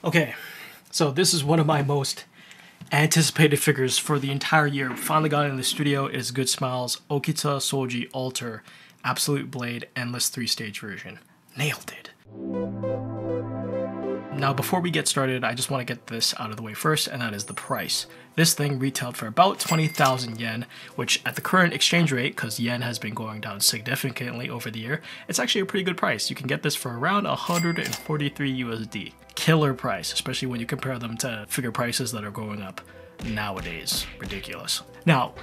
Okay, so this is one of my most anticipated figures for the entire year. Finally got it in the studio. It is Good Smiles Okita Soji Alter Absolute Blade Endless 3-stage version. Nailed it. Now before we get started, I just want to get this out of the way first, and that is the price. This thing retailed for about 20,000 yen, which at the current exchange rate, because yen has been going down significantly over the year, it's actually a pretty good price. You can get this for around 143 USD. Killer price, especially when you compare them to figure prices that are going up nowadays. Ridiculous. Now,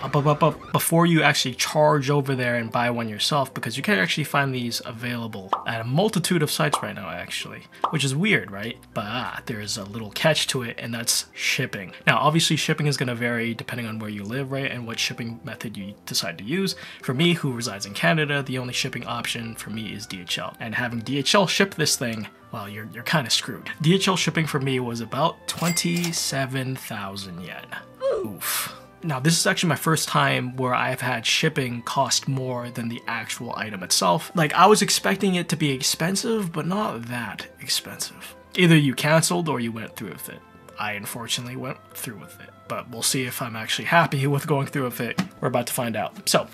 before you actually charge over there and buy one yourself, because you can actually find these available at a multitude of sites right now actually, which is weird, right? But there's a little catch to it, and that's shipping. Now obviously shipping is going to vary depending on where you live, right, and what shipping method you decide to use. For me, who resides in Canada, the only shipping option for me is DHL, and having DHL ship this thing, well, you're kind of screwed. DHL shipping for me was about 27,000 yen. Oof. Now this is actually my first time where I've had shipping cost more than the actual item itself. Like, I was expecting it to be expensive, but not that expensive. Either you canceled or you went through with it. I unfortunately went through with it, but we'll see if I'm actually happy with going through with it. We're about to find out. So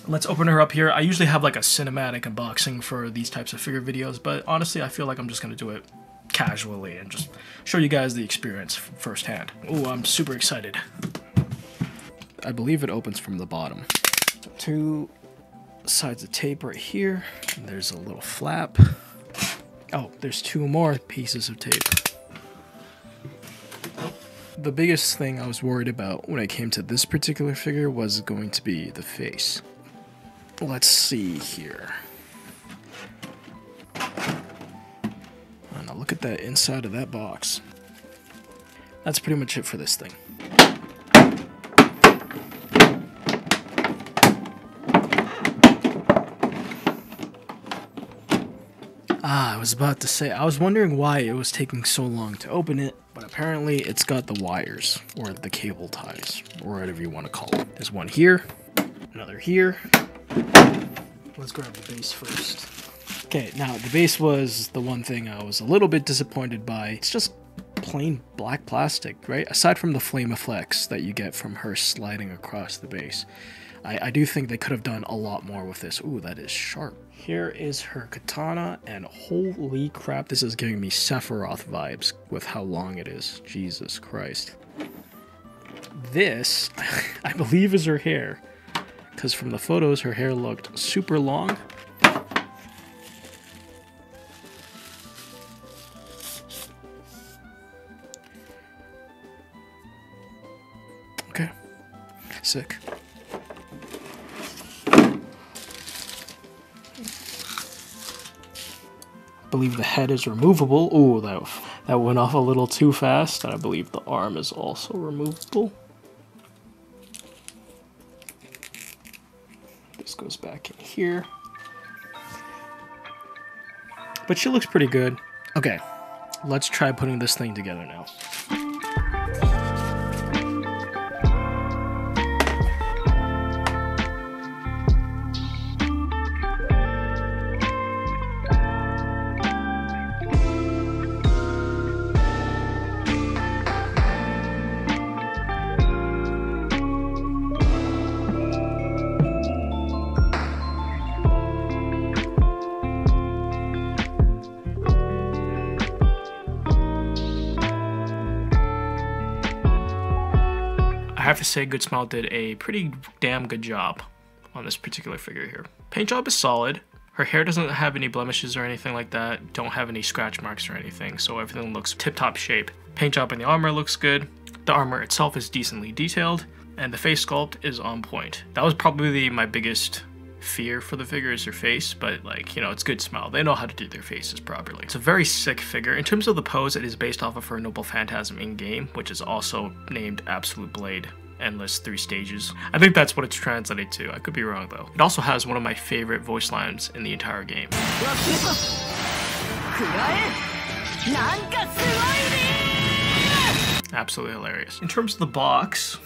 let's open her up here. I usually have like a cinematic unboxing for these types of figure videos, but honestly I feel like I'm just gonna do it casually and just show you guys the experience firsthand. Oh, I'm super excited. I believe it opens from the bottom. So 2 sides of tape right here. And there's a little flap. Oh, there's 2 more pieces of tape. The biggest thing I was worried about when it came to this particular figure was going to be the face. Let's see here. Oh, now look at that inside of that box. That's pretty much it for this thing. I was about to say, I was wondering why it was taking so long to open it, but apparently it's got the wires, or the cable ties, or whatever you want to call it. There's one here, another here. Let's grab the base first. Okay, now the base was the one thing I was a little bit disappointed by. It's just plain black plastic, right? Aside from the flame effects that you get from her sliding across the base. I do think they could have done a lot more with this. Ooh, that is sharp. Here is her katana, and holy crap, this is giving me Sephiroth vibes with how long it is. Jesus Christ. This, I believe, is her hair, because from the photos, her hair looked super long. Okay, sick. I believe the head is removable. Ooh, that went off a little too fast. And I believe the arm is also removable. This goes back in here. But she looks pretty good. Okay, let's try putting this thing together now. I have to say Good Smile did a pretty damn good job on this particular figure here. Paint job is solid. Her hair doesn't have any blemishes or anything like that. Don't have any scratch marks or anything, so everything looks tip-top shape. Paint job in the armor looks good. The armor itself is decently detailed, and the face sculpt is on point. That was probably my biggest fear for the figure, is her face, but like, you know, it's Good Smile. They know how to do their faces properly. It's a very sick figure. In terms of the pose, it is based off of her Noble Phantasm in-game, which is also named Absolute Blade Endless 3 Stages. I think that's what it's translated to. I could be wrong though. It also has one of my favorite voice lines in the entire game. Absolutely hilarious. In terms of the box,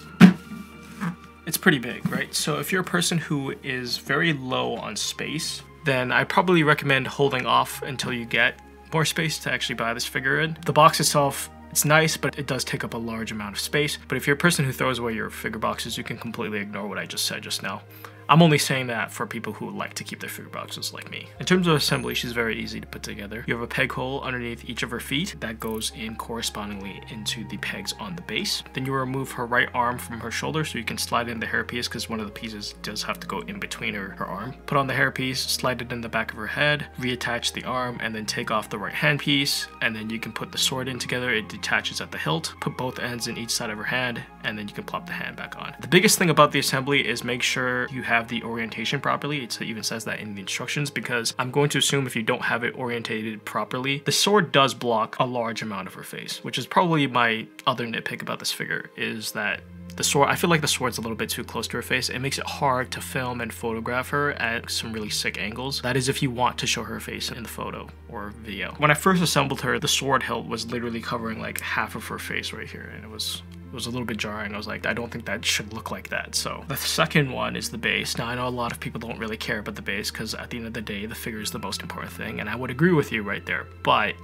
it's pretty big, right? So if you're a person who is very low on space, then I probably recommend holding off until you get more space to actually buy this figure in. The box itself, it's nice, but it does take up a large amount of space. But if you're a person who throws away your figure boxes, you can completely ignore what I just said just now. I'm only saying that for people who like to keep their figure boxes like me. In terms of assembly, she's very easy to put together. You have a peg hole underneath each of her feet that goes in correspondingly into the pegs on the base. Then you remove her right arm from her shoulder so you can slide in the hairpiece, because one of the pieces does have to go in between her arm. Put on the hairpiece, slide it in the back of her head, reattach the arm, and then take off the right hand piece, and then you can put the sword in together. It detaches at the hilt. Put both ends in each side of her hand, and then you can plop the hand back on. The biggest thing about the assembly is make sure you have the orientation properly. It even says that in the instructions, because I'm going to assume if you don't have it orientated properly, the sword does block a large amount of her face, which is probably my other nitpick about this figure, is that the sword, I feel like the sword's a little bit too close to her face. It makes it hard to film and photograph her at some really sick angles. That is if you want to show her face in the photo or video. When I first assembled her, the sword hilt was literally covering like half of her face right here, and it was a little bit jarring. I was like, I don't think that should look like that. So the second one is the base. Now I know a lot of people don't really care about the base, because at the end of the day, the figure is the most important thing, and I would agree with you right there. But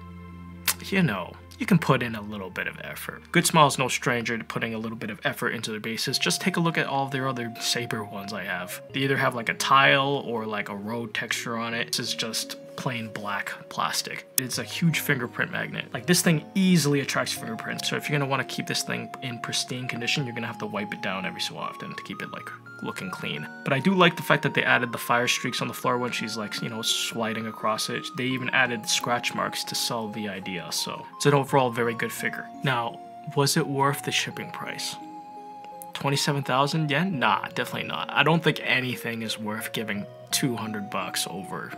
you know, you can put in a little bit of effort. Good Smile is no stranger to putting a little bit of effort into their bases. Just take a look at all of their other Saber ones I have. They either have like a tile or like a road texture on it. This is just plain black plastic. It's a huge fingerprint magnet. Like, this thing easily attracts fingerprints. So if you're gonna want to keep this thing in pristine condition, you're gonna have to wipe it down every so often to keep it like looking clean. But I do like the fact that they added the fire streaks on the floor when she's like, you know, sliding across it. They even added scratch marks to sell the idea. So it's an overall very good figure. Now, was it worth the shipping price? 27,000 yen? Nah, definitely not. I don't think anything is worth giving 200 bucks over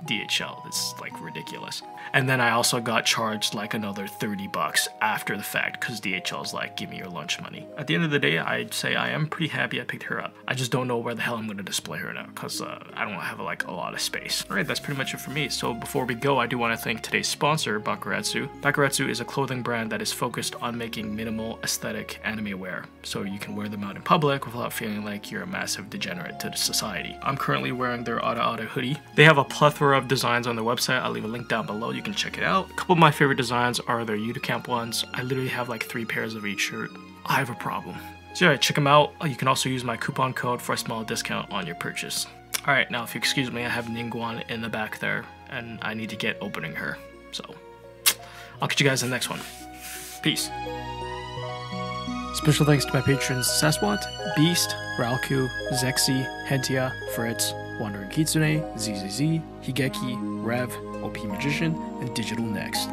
DHL. It's like ridiculous. And then I also got charged like another 30 bucks after the fact, because DHL is like, give me your lunch money. At the end of the day, I'd say I am pretty happy I picked her up. I just don't know where the hell I'm going to display her now, because I don't have like a lot of space. Alright, that's pretty much it for me. So before we go, I do want to thank today's sponsor, Bakuratsu. Bakuratsu is a clothing brand that is focused on making minimal aesthetic anime wear, so you can wear them out in public without feeling like you're a massive degenerate to society. I'm currently wearing their Ara Ara hoodie. They have a plethora of designs on their website. I'll leave a link down below. You can check it out. A couple of my favorite designs are their Unicamp ones. I literally have like 3 pairs of each shirt. I have a problem. So yeah, check them out. You can also use my coupon code for a small discount on your purchase. Alright, now if you excuse me, I have Ningguang in the back there, and I need to get opening her. So, I'll catch you guys in the next one. Peace. Special thanks to my patrons Saswat, Beast, Ralku, Zexy, Hentia, Fritz, Wandering Kitsune, ZZZ, Higeki, Rev, OP Magician, and Digital Next.